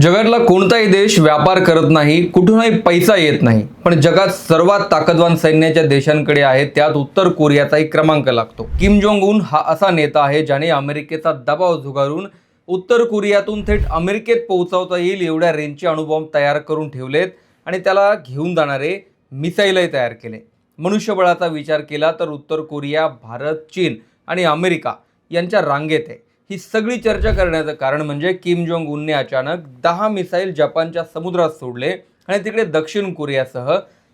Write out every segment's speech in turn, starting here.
जगातला कोणताही देश व्यापार करत नाही, कुठूनही पैसा येत नाही, पण जगात सर्वात ताकदवान सैन्याच्या देशांकडे आहे, त्यात उत्तर कोरियाचाही क्रमांक लागतो। किम जोंग उन हा असा नेता आहे ज्याने अमेरिकेचा दबाव झुगारून उत्तर कोरियातून थेट अमेरिकेत पोहोचवता येईल एवढ्या रेंजचे अणुबॉम्ब तयार करून ठेवलेत आणि त्याला घेऊन जाणारे मिसाईलही तयार केले। मनुष्यबळाचा विचार केला तर उत्तर कोरिया, भारत, चीन आणि अमेरिका यांच्या रांगेत आहे। ही सगळी चर्चा करण्याचं कारण म्हणजे किम जोंग उनने अचानक 10 मिसाईल जपानच्या समुद्रात सोडले आणि तिकडे दक्षिण कोरियासह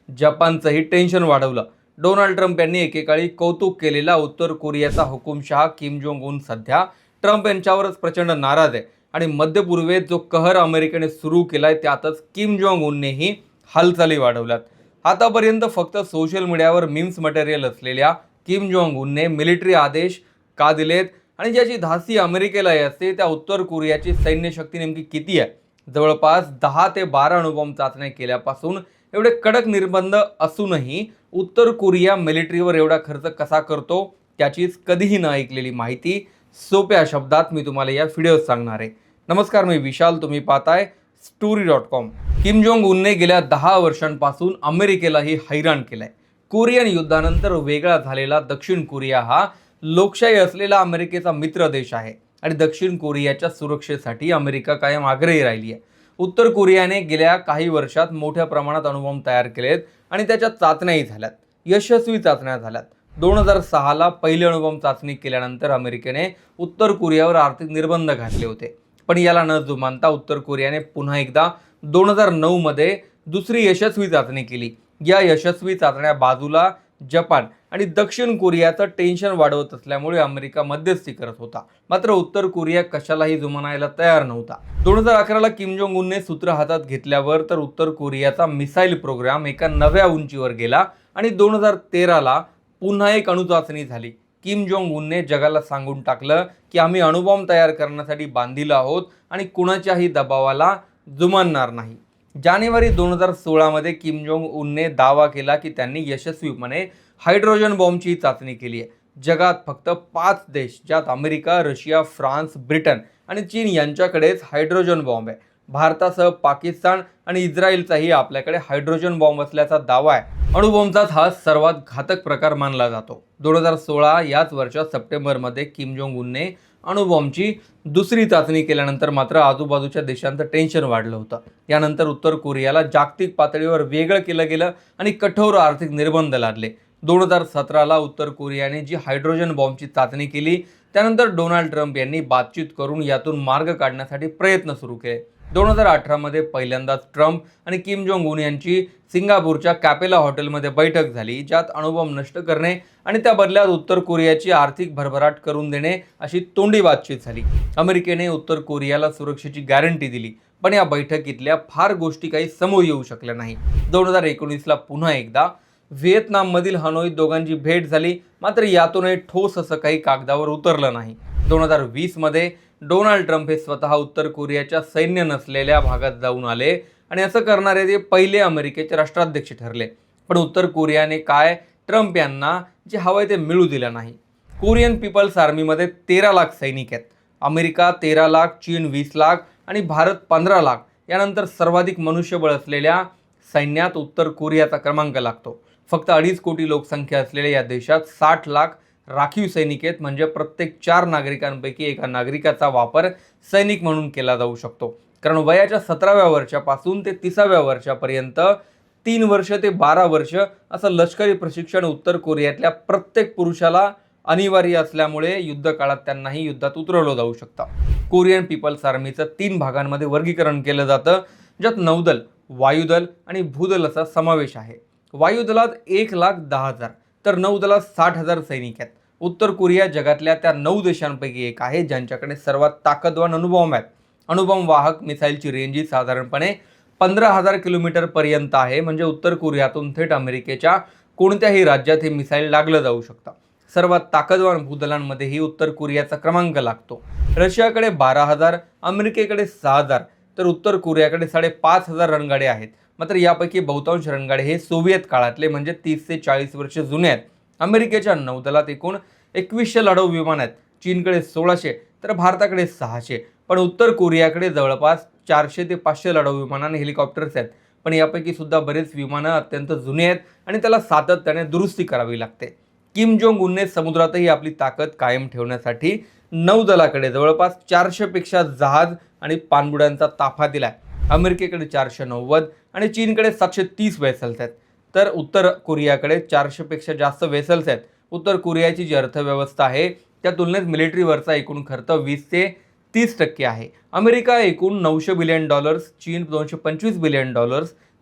जपानचंही टेन्शन वाढवलं। डोनाल्ड ट्रम्प यांनी एकेकाळी कौतुक केलेला उत्तर कोरियाचा हुकुमशहा किम जोंग उन सध्या ट्रम्प यांच्यावरच प्रचंड नाराज आहे आणि मध्य पूर्वेत जो कहर अमेरिकेने सुरू केलाय त्यातच किम जोंग उननेही हालचाली वाढवल्यात। आतापर्यंत फक्त सोशल मीडियावर मीम्स मटेरियल असलेल्या किम जोंग उनने मिलिटरी आदेश का दिलेत आणि ज्याची धास्ती अमेरिकेला असते त्या उत्तर कोरियाची सैन्य शक्ती नेमकी किती आहे? जवळपास 10 ते 12 अणुबॉम्ब चाचण्या केल्यापासून एवढे कडक निर्बंध असूनही उत्तर कोरिया मिलिटरीवर एवढा खर्च कसा करतो त्याचीच कधीही न ऐकलेली माहिती सोप्या शब्दात मी तुम्हाला या व्हिडिओत सांगणार आहे। नमस्कार, मी विशाल, तुम्ही पाहताय story.com। किम जोंग उनने गेल्या 10 वर्षांपासून अमेरिकेलाही हैराण केलंय। कोरियन युद्धानंतर वेगळा झालेला दक्षिण कोरिया हा लोकशाही असलेला अमेरिकेचा मित्र देश आहे आणि दक्षिण कोरियाच्या सुरक्षेसाठी अमेरिका कायम आग्रही राहिली आहे। उत्तर कोरियाने गेल्या काही वर्षात मोठ्या प्रमाणात अणुबॉम्ब तयार केलेत आणि त्याच्या चाचण्याही झाल्यात, यशस्वी चाचण्या झाल्यात। 2006ला पहिली अणुबॉम्ब चाचणी केल्यानंतर अमेरिकेने उत्तर कोरियावर आर्थिक निर्बंध घातले होते, पण याला न जुमानता उत्तर कोरियाने पुन्हा एकदा 2009मध्ये दुसरी यशस्वी चाचणी केली। या यशस्वी चाचण्या बाजूला जपान आणि दक्षिण कोरियाचं टेन्शन वाढवत असल्यामुळे अमेरिका मध्यस्थी करत होता, मात्र उत्तर कोरिया कशालाही जुमानायला तयार नव्हता। 2011ला किम जोंग उनने सूत्र हातात घेतल्यावर तर उत्तर कोरियाचा मिसाईल प्रोग्राम एका नव्या उंचीवर गेला आणि 2013ला पुन्हा एक अणुचाचणी झाली। किम जोंग उनने जगाला सांगून टाकलं की आम्ही अणुबॉम्ब तयार करण्यासाठी बांधील आहोत आणि कुणाच्याही दबावाला जुमानणार नाही। जानेवारी 2016मध्ये किम जोंग उनने दावा केला की त्यांनी यशस्वीपणे हायड्रोजन बॉम्बची चाचणी केली आहे। जगात फक्त 5 देश, ज्यात अमेरिका, रशिया, फ्रान्स, ब्रिटन आणि चीन यांच्याकडेच हायड्रोजन बॉम्ब आहे। भारतासह पाकिस्तान आणि इस्रायलचाही आपल्याकडे हायड्रोजन बॉम्ब असल्याचा दावा आहे। अणुबॉम्बचाच हा सर्वात घातक प्रकार मानला जातो। 2016 याच वर्षात सप्टेंबरमध्ये किम जोंग उनने अणुबॉम्बची दुसरी चाचणी केल्यानंतर मात्र आजूबाजूच्या देशांचं टेन्शन वाढलं होतं। यानंतर उत्तर कोरियाला जागतिक पातळीवर वेगळं केलं गेलं आणि कठोर आर्थिक निर्बंध लादले। 2017ला उत्तर कोरियाने जी हायड्रोजन बॉम्बची चाचणी केली त्यानंतर डोनाल्ड ट्रम्प यांनी बातचीत करून यातून मार्ग काढण्यासाठी प्रयत्न सुरू केले। 2018मध्ये पहिल्यांदाच ट्रम्प आणि किम जोंग उन यांची सिंगापूरच्या कॅपेला हॉटेलमध्ये बैठक झाली, ज्यात अणुबॉम्ब नष्ट करणे आणि त्या बदल्यात उत्तर कोरियाची आर्थिक भरभराट करून देणे अशी तोंडी बातचीत झाली। अमेरिकेने उत्तर कोरियाला सुरक्षेची गॅरंटी दिली, पण या बैठकीतल्या फार गोष्टी काही समोर येऊ शकल्या नाही। 2019ला पुन्हा एकदा व्हिएतनाममधील हनोईत दोघांची भेट झाली, मात्र यातूनही ठोस असं काही कागदावर उतरलं नाही। 2020मध्ये डोनाल्ड ट्रम्प हे स्वतः उत्तर कोरियाच्या सैन्य नसलेल्या भागात जाऊन आले आणि असं करणारे ते पहिले अमेरिकेचे राष्ट्राध्यक्ष ठरले। पण उत्तर कोरियाने काय ट्रम्प यांना जे हवंय ते मिळू दिलं नाही। कोरियन पीपल्स आर्मीमध्ये 13 लाख सैनिक आहेत। अमेरिका 13 लाख, चीन 20 लाख आणि भारत 15 लाख। यानंतर सर्वाधिक मनुष्यबळ असलेल्या सैन्यात उत्तर कोरियाचा क्रमांक लागतो। फक्त 2.5 कोटी लोकसंख्या असलेल्या या देशात 60 लाख राखीव सैनिक आहेत, म्हणजे प्रत्येक 4 नागरिकांपैकी एका नागरिकाचा वापर सैनिक म्हणून केला जाऊ शकतो। कारण वयाच्या 17व्या वर्षापासून ते 30व्या वर्षापर्यंत 3 वर्ष ते 12 वर्ष असं लष्करी प्रशिक्षण उत्तर कोरियातल्या प्रत्येक पुरुषाला अनिवार्य असल्यामुळे युद्ध काळात त्यांनाही युद्धात उतरवलं जाऊ शकतं। कोरियन पीपल्स आर्मीचं 3 भागांमध्ये वर्गीकरण केलं जातं, ज्यात नौदल, वायुदल आणि भूदल असा समावेश आहे। वायुदलात 1,10,000 तर नौदलात 60,000 सैनिक आहेत। उत्तर कोरिया जगातल्या त्या 9 देशांपैकी एक आहे ज्यांच्याकडे सर्वात ताकदवान अणुबॉम्ब आहेत। अणुबॉम्ब वाहक मिसाईलची रेंज ही साधारणपणे 15,000 किलोमीटर पर्यंत आहे, म्हणजे उत्तर कोरियातून थेट अमेरिकेच्या कोणत्याही राज्यात हे मिसाईल लागलं जाऊ शकतं। सर्वात ताकदवान भूदलांमध्येही उत्तर कोरियाचा क्रमांक लागतो। रशियाकडे 12,000, अमेरिकेकडे 6,000 तर उत्तर कोरियाकडे 5,500 रणगाडे आहेत। मात्र यापैकी बहुतांश रणगाडे हे सोव्हिएत काळातले, म्हणजे 30 ते 40 वर्ष जुने आहेत। अमेरिकेच्या नौदलात एकूण 2100 लढाऊ विमान आहेत। चीनकडे 1600 तर भारताकडे 600, पण उत्तर कोरियाकडे जवळपास 400 ते 500 लढाऊ विमानं आणि हेलिकॉप्टर्स आहेत, पण यापैकी सुद्धा बरेच विमानं अत्यंत जुने आहेत आणि त्याला सातत्याने दुरुस्ती करावी लागते. किम जोंग उनने समुद्रातही आपली ताकद कायम ठेवण्यासाठी नौदलाकडे जवळपास 400 पेक्षा जहाज आणि पाणबुड्यांचा ताफा दिलाय. अमेरिकेकडे 490 आणि चीनकडे 730 वेसल्स आहेत, तर उत्तर कोरियाकडे 400 पेक्षा जास्त वेसल्स आहेत. उत्तर कोरियाची जी अर्थव्यवस्था आहे त्या तुलनेत मिलिटरीवरचा एकूण खर्च 20 ते 30% आहे. अमेरिका एकूण $900 बिलियन, चीन $225 बिलियन,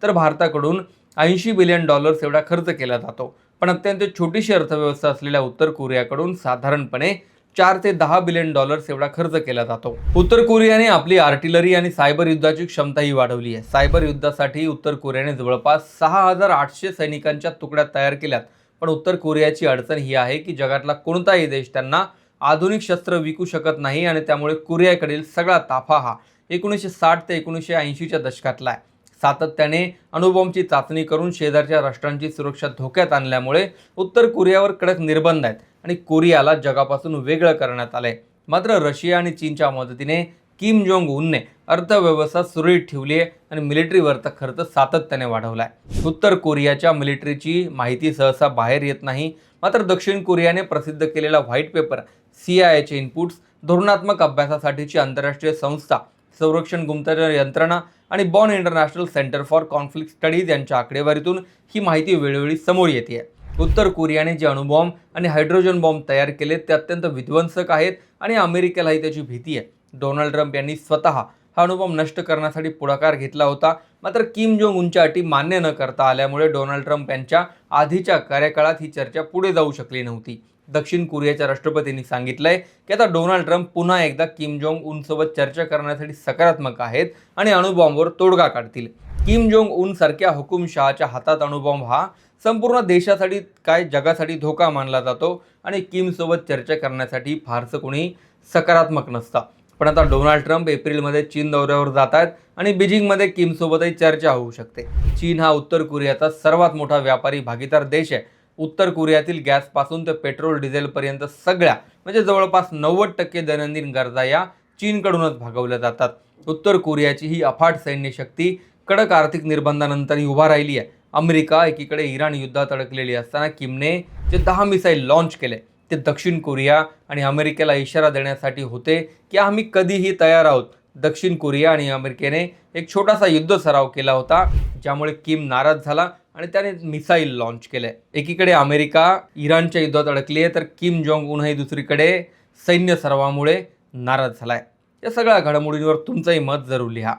तर भारताकडून $80 बिलियन एवढा खर्च केला जातो. पण अत्यंत छोटीशी अर्थव्यवस्था असलेल्या उत्तर कोरियाकडून साधारणपणे 4 ते 10 बिलियन डॉलर्स एवढा खर्च केला जातो. उत्तर कोरियाने आपली आर्टिलरी आणि सायबर युद्धाची क्षमताही वाढवली आहे. सायबर युद्धासाठी उत्तर कोरियाने जवळपास 6,800 सैनिकांच्या तुकड्या तयार केल्यात. पण उत्तर कोरियाची अडचण ही आहे की जगातला कोणताही देश त्यांना आधुनिक शस्त्र विकू शकत नाही आणि त्यामुळे कोरियाकडील सगळा ताफा हा 1960 ते 1980च्या दशकातला आहे. सातत्याने अणुबॉम्बची चाचणी करून शेजारच्या राष्ट्रांची सुरक्षा धोक्यात आणल्यामुळे उत्तर कोरियावर कडक निर्बंध आहेत आणि कोरियाला जगापासून वेगळं करण्यात आलंय. मात्र रशिया आणि चीनच्या मदतीने किम जोंग उनने अर्थव्यवस्था सुरळीत ठेवली आहे आणि मिलिटरीवरचा खर्च सातत्याने वाढवलाय. उत्तर कोरियाच्या मिलिटरीची माहिती सहसा बाहेर येत नाही. मात्र दक्षिण कोरियाने प्रसिद्ध केलेला व्हाईट पेपर, CIAचे इनपुट्स, धोरणात्मक अभ्यासासाठीची आंतरराष्ट्रीय संस्था, संरक्षण गुप्तचर यंत्रणा आणि Bonn international centre for conflict studies यांच्या आकडेवारीतून ही माहिती वेळोवेळी समोर येते. उत्तर कोरियाने जे अणुबॉम्ब आणि हायड्रोजन बॉम्ब तयार केले ते अत्यंत विध्वंसक आहेत आणि अमेरिकेलाही त्याची भीती आहे. डोनाल्ड ट्रम्प यांनी स्वतः हा अणुबॉम्ब नष्ट करण्यासाठी पुढाकार घेतला होता. मात्र किम जोंग उनच्या अटी मान्य न करता आल्यामुळे डोनाल्ड ट्रम्प यांच्या आधीच्या कार्यकाळात ही चर्चा पुढे जाऊ शकली नव्हती. दक्षिण कोरियाच्या राष्ट्रपतींनी सांगितलंय की आता डोनाल्ड ट्रम्प पुन्हा एकदा किम जोंग उनसोबत चर्चा करण्यासाठी सकारात्मक आहेत आणि अणुबॉम्बवर तोडगा काढतील. किम जोंग उन सारख्या हुकुमशहाच्या हातात अणुबॉम्ब हा संपूर्ण देशासाठी काय जगासाठी धोका मानला जातो आणि किमसोबत चर्चा करण्यासाठी फारसं कोणी सकारात्मक नसतं. पण आता डोनाल्ड ट्रम्प एप्रिलमध्ये चीन दौऱ्यावर जात आहेत आणि बीजिंगमध्ये किमसोबतही चर्चा होऊ शकते. चीन हा उत्तर कोरियाचा सर्वात मोठा व्यापारी भागीदार देश आहे. उत्तर कोरियातील गॅसपासून ते पेट्रोल डिझेलपर्यंत सगळ्या म्हणजे जवळपास 90% दैनंदिन गरजा या चीनकडूनच भागवल्या जातात. उत्तर कोरियाची ही अफाट सैन्य शक्ती कडक आर्थिक निर्बंधानंतरही उभा राहिली आहे. अमेरिका एकीकडे इराण युद्धात अडकलेली असताना किमने जे 10 मिसाईल लॉन्च केले ते दक्षिण कोरिया आणि अमेरिकेला इशारा देण्यासाठी होते की आम्ही कधीही तयार आहोत. दक्षिण कोरिया आणि अमेरिकेने एक छोटासा युद्ध सराव केला होता, ज्यामुळे किम नाराज झाला आणि त्याने मिसाईल लॉन्च केले. एकीकडे अमेरिका इराणच्या युद्धात अडकली आहे तर किम जोंग उनही दुसरीकडे सैन्य सरावामुळे नाराज झालाय. या सगळ्या घडामोडींवर तुमचंही मत जरूर लिहा.